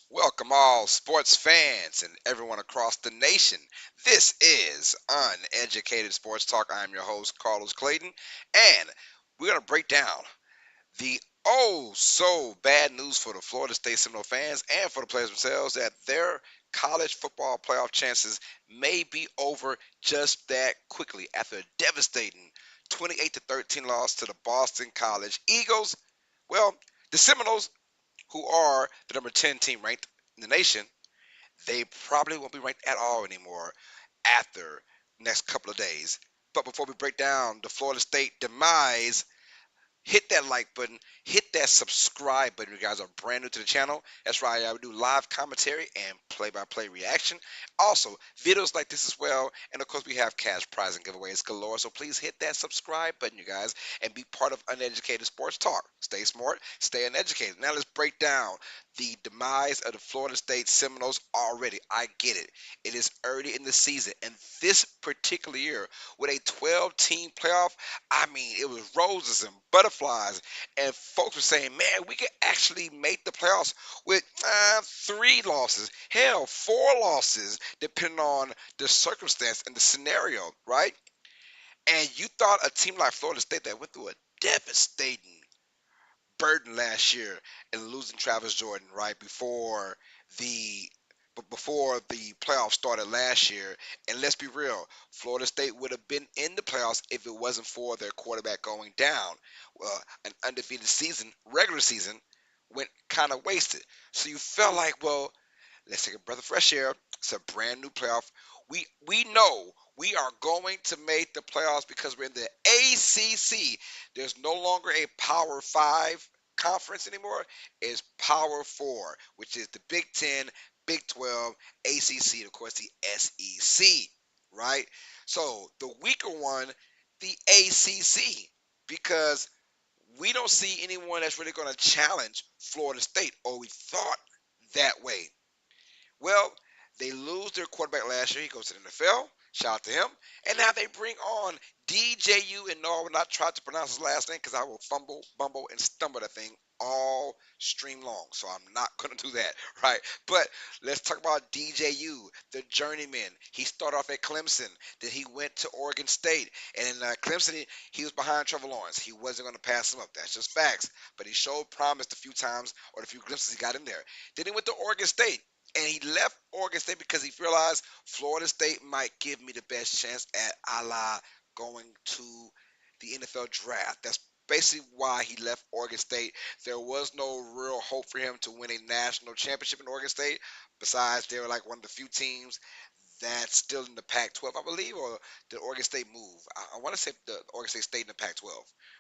Welcome all sports fans and everyone across the nation. This is Uneducated Sports Talk. I'm your host, Carlos Clayton, and we're going to break down the oh so bad news for the Florida State Seminole fans and for the players themselves that their college football playoff chances may be over just that quickly after a devastating 28-13 loss to the Boston College Eagles. Well, the Seminoles, who are the number 10 team ranked in the nation, they probably won't be ranked at all anymore after next couple of days. But before we break down the Florida State demise, hit that like button, hit that subscribe button. You guys are brand new to the channel. That's right, I do live commentary and play-by-play reaction. Also, videos like this as well. And of course, we have cash prize and giveaways galore. So please hit that subscribe button, you guys, and be part of Uneducated Sports Talk. Stay smart, stay uneducated. Now let's break down the demise of the Florida State Seminoles already. I get it. It is early in the season, and this particular year with a 12-team playoff, I mean, it was roses and butterflies, and folks were saying, man, we could actually make the playoffs with 3 losses, hell, 4 losses, depending on the circumstance and the scenario, right? And you thought a team like Florida State that went through a devastating burden last year and losing Travis Jordan right the before the playoffs started last year. And let's be real, Florida State would have been in the playoffs if it wasn't for their quarterback going down. An undefeated season, regular season, went kind of wasted. So you felt like, well, let's take a breath of fresh air. It's a brand new playoff. We know we are going to make the playoffs because we're in the ACC. There's no longer a Power Five conference anymore. It's Power Four, which is the Big Ten, Big 12, ACC, and of course the SEC. Right. So the weaker one, the ACC, because we don't see anyone that's really going to challenge Florida State, or we thought that way. Well, they lose their quarterback last year. He goes to the NFL. Shout out to him. And now they bring on DJU, and no, I will not try to pronounce his last name because I will fumble, bumble, and stumble that thing all stream long. So I'm not going to do that, right? But let's talk about DJU, the journeyman. He started off at Clemson. Then he went to Oregon State. And in Clemson, he was behind Trevor Lawrence. He wasn't going to pass him up. That's just facts. But he showed promise the few times or the few glimpses he got in there. Then he went to Oregon State. And he left Oregon State because he realized Florida State might give me the best chance at going to the NFL draft. That's basically why he left Oregon State. There was no real hope for him to win a national championship in Oregon State. Besides, they were like one of the few teams that's still in the Pac-12, I believe, or did Oregon State move? I want to say the Oregon State stayed in the Pac-12,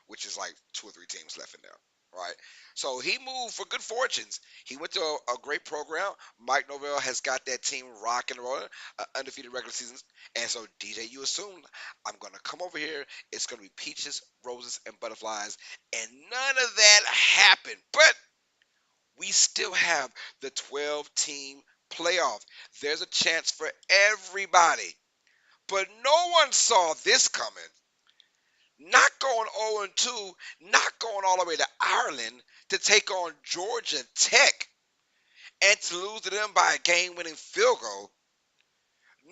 which is like 2 or 3 teams left in there, right? So he moved for good fortunes. He went to a great program. Mike Norvell has got that team rocking and rolling, undefeated regular seasons. And so, DJ, you assume I'm going to come over here. It's going to be peaches, roses, and butterflies. And none of that happened. But we still have the 12-team playoff. There's a chance for everybody. But no one saw this coming. Not going 0-2, not going all the way to Ireland to take on Georgia Tech and to lose to them by a game-winning field goal.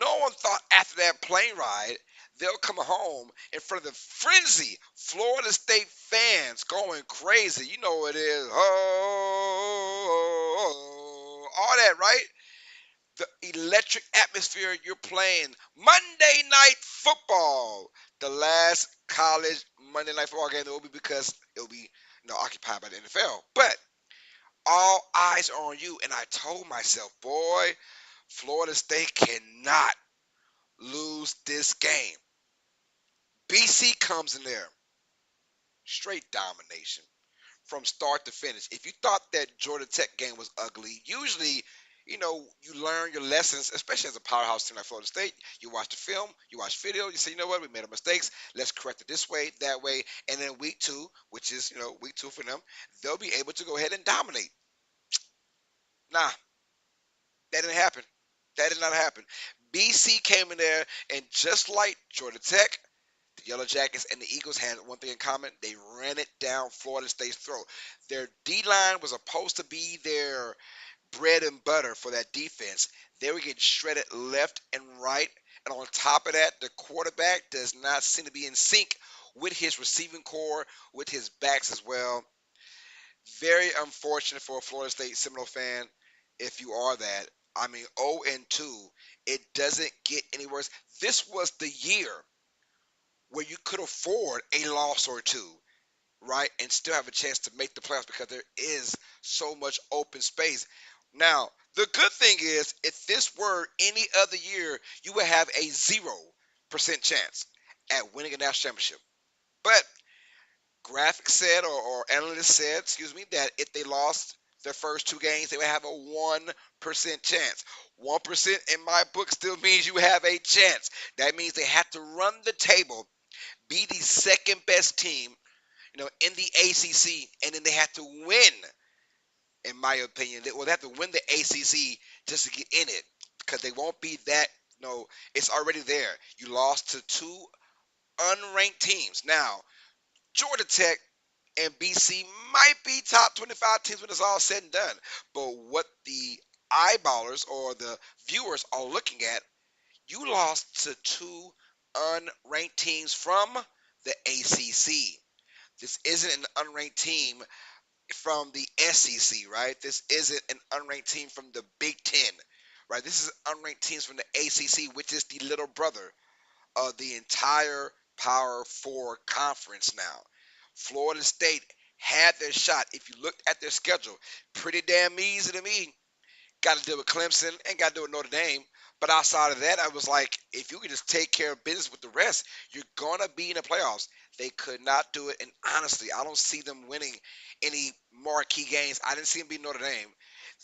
No one thought after that plane ride they'll come home in front of the frenzy Florida State fans going crazy. You know what it is. Oh, all that, right? The electric atmosphere you're playing. Monday Night Football. The last college Monday Night Football game that will be because it'll be occupied by the NFL. But all eyes are on you. And I told myself, boy, Florida State cannot lose this game. BC comes in there. Straight domination from start to finish. If you thought that Georgia Tech game was ugly, usually, you learn your lessons, especially as a powerhouse team like Florida State. You watch the film, you watch video, you say, you know what, we made our mistakes. Let's correct it this way, that way. And then week 2, which is, week 2 for them, they'll be able to go ahead and dominate. Nah, that didn't happen. That did not happen. BC came in there, and just like Georgia Tech, the Yellow Jackets and the Eagles had one thing in common. They ran it down Florida State's throat. Their D-line was supposed to be their bread and butter for that defense. They were getting shredded left and right. And on top of that, the quarterback does not seem to be in sync with his receiving core, with his backs as well. Very unfortunate for a Florida State Seminole fan if you are that. I mean, 0-2. It doesn't get any worse. This was the year where you could afford a loss or two, right? And still have a chance to make the playoffs because there is so much open space. Now, the good thing is, if this were any other year, you would have a 0% chance at winning a national championship. But graphics said, or analysts said, excuse me, that if they lost their first two games, they would have a 1% chance. 1% in my book still means you have a chance. That means they have to run the table, be the second best team, in the ACC, and then they have to win. In my opinion, they have to win the ACC just to get in it because they won't be that. It's already there. You lost to two unranked teams. Now, Georgia Tech and BC might be top 25 teams when it's all said and done. But what the eyeballers or the viewers are looking at, you lost to two unranked teams from the ACC. This isn't an unranked team from the SEC, right? This isn't an unranked team from the Big Ten, right? This is unranked teams from the ACC, which is the little brother of the entire Power Four conference now. Florida State had their shot. If you looked at their schedule, pretty damn easy to me. Got to deal with Clemson and got to deal with Notre Dame. But outside of that, I was like, if you could just take care of business with the rest, you're going to be in the playoffs. They could not do it. And honestly, I don't see them winning any marquee games. I didn't see them beat Notre Dame.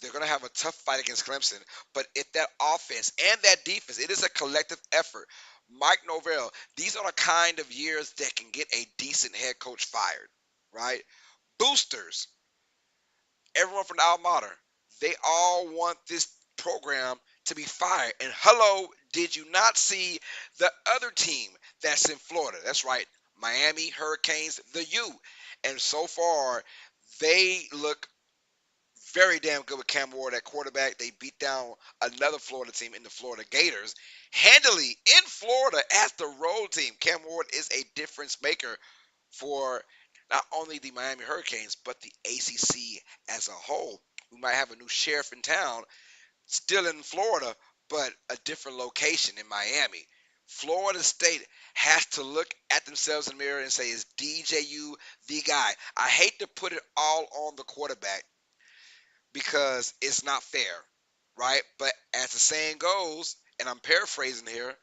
They're going to have a tough fight against Clemson. But if that offense and that defense, it is a collective effort. Mike Norvell, these are the kind of years that can get a decent head coach fired, right? Boosters, everyone from the alma mater, they all want this program to be fired. And hello, did you not see the other team that's in Florida? That's right, Miami Hurricanes, the U. And so far, they look very damn good with Cam Ward at quarterback. They beat down another Florida team in the Florida Gators handily in Florida as the road team. Cam Ward is a difference maker for not only the Miami Hurricanes, but the ACC as a whole. We might have a new sheriff in town, still in Florida, but a different location in Miami. Florida State has to look at themselves in the mirror and say, is DJU the guy? I hate to put it all on the quarterback because it's not fair, right? But as the saying goes, and I'm paraphrasing here,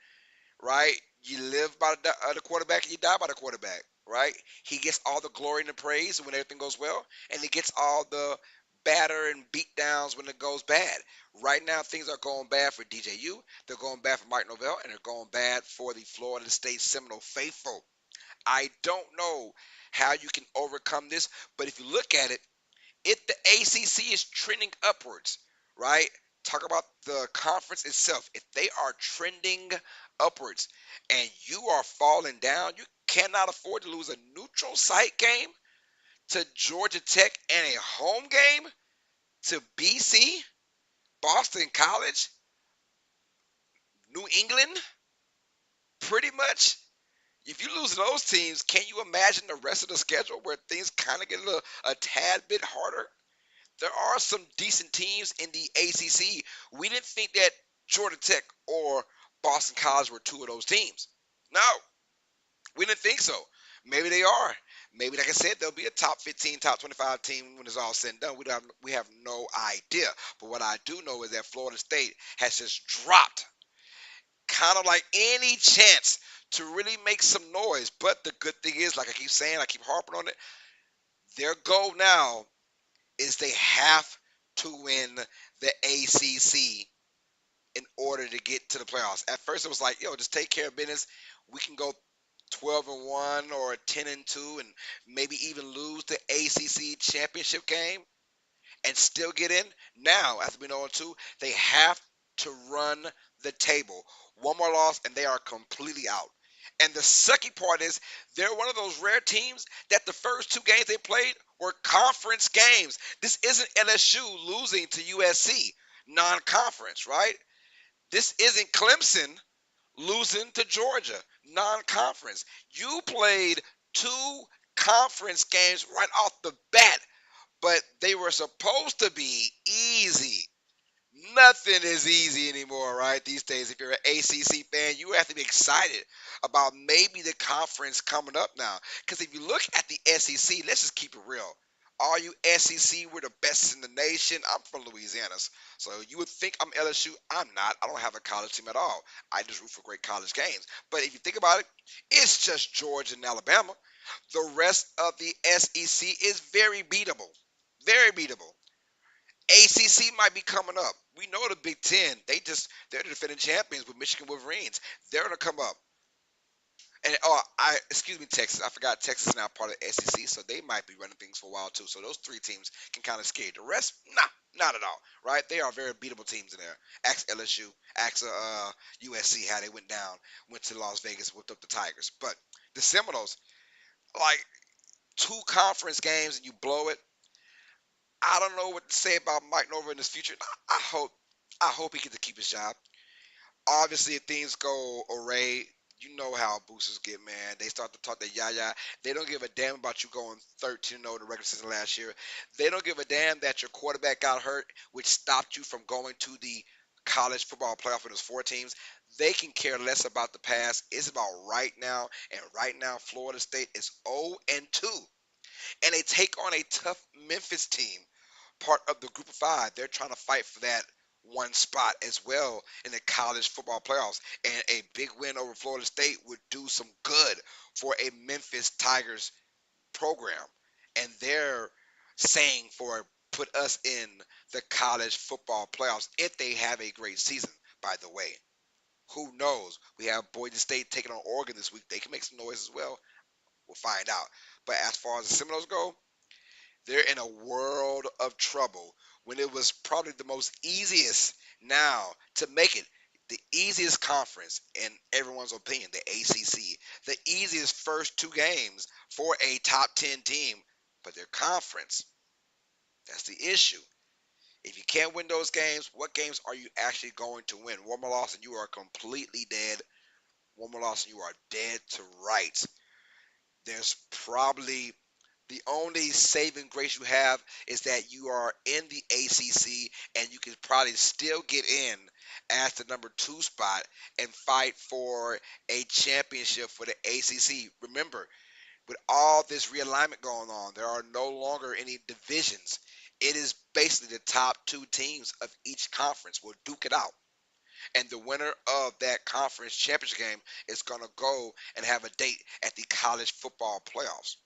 right? You live by the quarterback and you die by the quarterback, right? He gets all the glory and the praise when everything goes well, and he gets all the batter and beat downs when it goes bad. Right now, things are going bad for DJU. They're going bad for Mike Norvell, and they're going bad for the Florida State Seminole faithful. I don't know how you can overcome this, but if you look at it, if the ACC is trending upwards, right? Talk about the conference itself. If they are trending upwards and you are falling down, you cannot afford to lose a neutral site game to Georgia Tech and a home game to BC, Boston College, New England, pretty much. If you lose those teams, can you imagine the rest of the schedule where things kind of get a tad bit harder? There are some decent teams in the ACC. We didn't think that Georgia Tech or Boston College were two of those teams. No, we didn't think so. Maybe they are. Maybe, like I said, they'll be a top 15, top 25 team when it's all said and done. We have no idea. But what I do know is that Florida State has just dropped kind of like any chance to really make some noise. But the good thing is, like I keep saying, I keep harping on it, their goal now is they have to win the ACC in order to get to the playoffs. At first, it was like, just take care of business. We can go 12-1 or 10-2, and maybe even lose the ACC championship game and still get in. Now, after being 0-2, they have to run the table. One more loss, and they are completely out. And the sucky part is they're one of those rare teams that the first two games they played were conference games. This isn't LSU losing to USC, non-conference, right? This isn't Clemson losing to Georgia, non-conference. You played two conference games right off the bat, but they were supposed to be easy. Nothing is easy anymore, right? These days, if you're an ACC fan, you have to be excited about maybe the conference coming up now. Because if you look at the SEC, let's just keep it real. Are you SEC? We're the best in the nation. I'm from Louisiana, so you would think I'm LSU. I'm not. I don't have a college team at all. I just root for great college games. But if you think about it, it's just Georgia and Alabama. The rest of the SEC is very beatable. Very beatable. ACC might be coming up. We know the Big Ten. They're the defending champions with Michigan Wolverines. They're gonna come up. And excuse me, Texas. I forgot Texas is now part of the SEC, so they might be running things for a while too. So those three teams can kind of scare you. The rest, nah, not at all. Right? They are very beatable teams in there. Ask LSU, ask USC how they went to Las Vegas, whipped up the Tigers. But the Seminoles, like two conference games and you blow it. I don't know what to say about Mike Norvell in his future. I hope he gets to keep his job. Obviously, if things go array, you know how boosters get, man. They start to talk that yah. They don't give a damn about you going 13-0 in the regular season last year. They don't give a damn that your quarterback got hurt, which stopped you from going to the college football playoff with those four teams. They can care less about the past. It's about right now, and right now, Florida State is 0-2, and they take on a tough Memphis team, part of the group of five. They're trying to fight for that one spot as well in the college football playoffs. And a big win over Florida State would do some good for a Memphis Tigers program. And they're saying for put us in the college football playoffs if they have a great season, by the way. Who knows? We have Boise State taking on Oregon this week. They can make some noise as well. We'll find out. But as far as the Seminoles go, they're in a world of trouble when it was probably the most easiest now to make it. The easiest conference in everyone's opinion, the ACC. The easiest first two games for a top 10 team, but their conference. That's the issue. If you can't win those games, what games are you actually going to win? One more loss and you are completely dead. One more loss and you are dead to rights. There's probably the only saving grace you have is that you are in the ACC and you can probably still get in as the number two spot and fight for a championship for the ACC. Remember, with all this realignment going on, there are no longer any divisions. It is basically the top two teams of each conference will duke it out. And the winner of that conference championship game is going to go and have a date at the college football playoffs.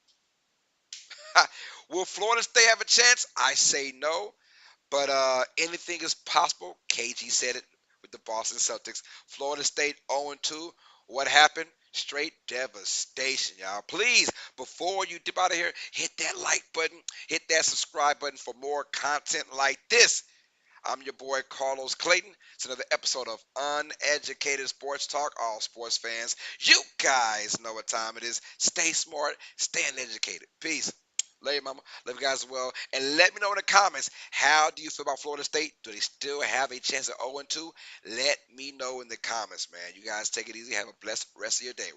Will Florida State have a chance? I say no, but anything is possible. KG said it with the Boston Celtics. Florida State 0-2. What happened? Straight devastation, y'all. Please, before you dip out of here, hit that like button, hit that subscribe button for more content like this. I'm your boy Carlos Clayton. It's another episode of Uneducated Sports Talk. All sports fans, you guys know what time it is. Stay smart, stay uneducated. Peace. Love you, mama. Love you guys as well. And let me know in the comments, how do you feel about Florida State? Do they still have a chance at 0-2? Let me know in the comments, man. You guys take it easy. Have a blessed rest of your day.